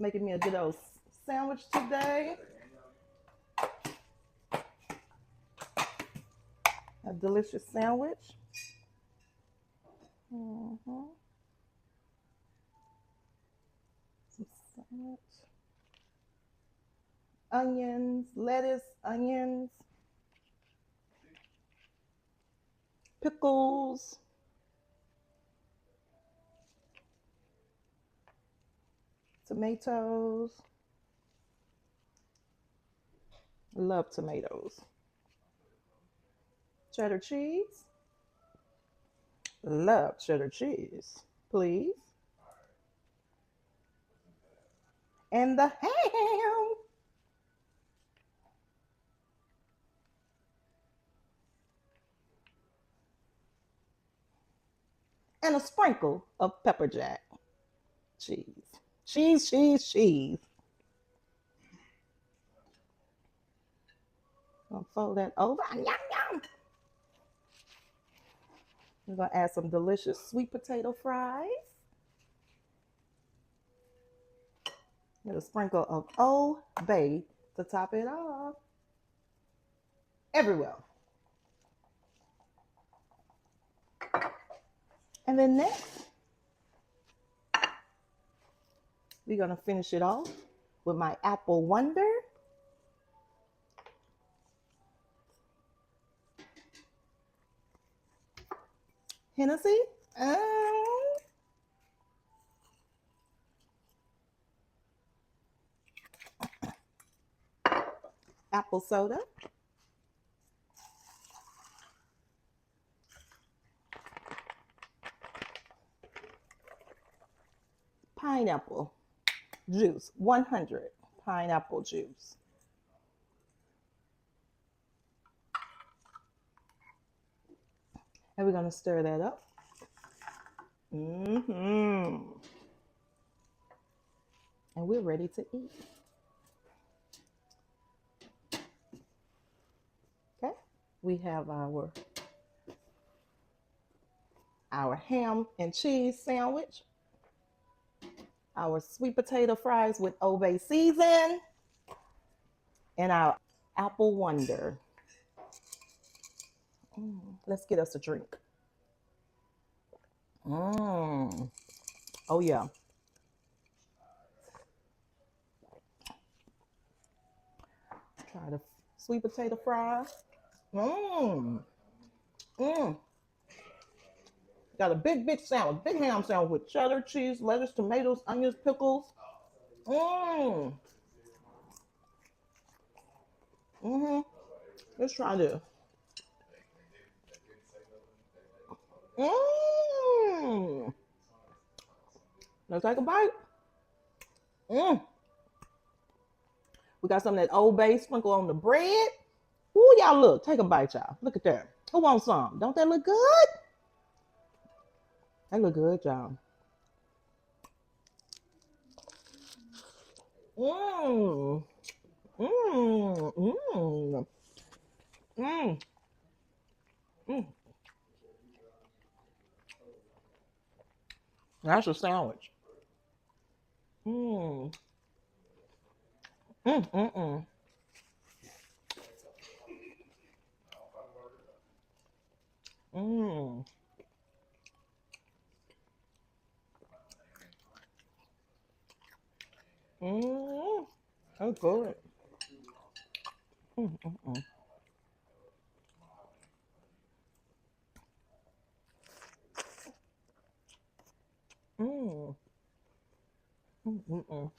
Making me a good old sandwich today. A delicious sandwich. Some sandwich. Onions, lettuce, onions, pickles, tomatoes. Love tomatoes. Cheddar cheese. Love cheddar cheese. Please. And the ham. And a sprinkle of pepper jack. Cheese. Cheese, cheese, cheese. I'll fold that over. Yum, yum. We're going to add some delicious sweet potato fries. And a sprinkle of Old Bay to top it off. Everywhere. And then next, we're going to finish it off with my Apple Wonder. Hennessy. Apple soda. Pineapple juice. 100 pineapple juice. And we're going to stir that up. And we're ready to eat. Okay, we have our ham and cheese sandwich, our sweet potato fries with Old Bay season, and our Apple Wonder. Let's get us a drink. Oh yeah. Try the sweet potato fries. Got a big sandwich, big ham sandwich with cheddar cheese, lettuce, tomatoes, onions, pickles. Let's try this. Let's take a bite. We got some of that Old Bay sprinkle on the bread. Ooh, y'all look. Take a bite, y'all. Look at that. Who wants some? Don't that look good? That look good, y'all. That's a sandwich. Mmm. Mmm. Mmm. Mmm. Mmm. That's good. Mmm. Mmm. Mmm. Mmm. Mmm.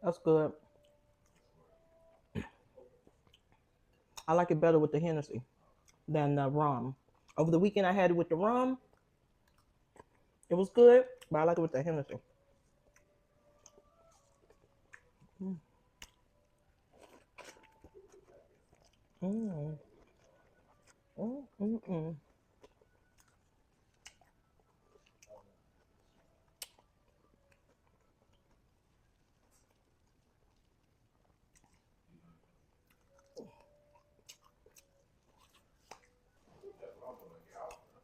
That's good. I like it better with the Hennessy than the rum. Over the weekend, I had it with the rum. It was good, but I like it with the Hennessy. Mm. Mm, mm.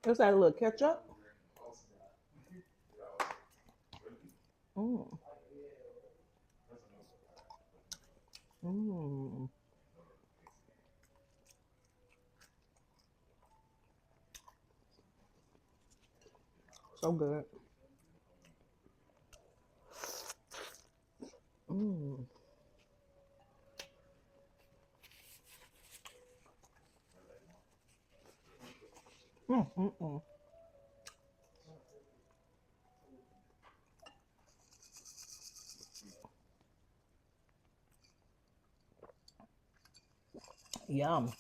Is that a little ketchup? Mm, mm. So good. Mm. Mm. Yum.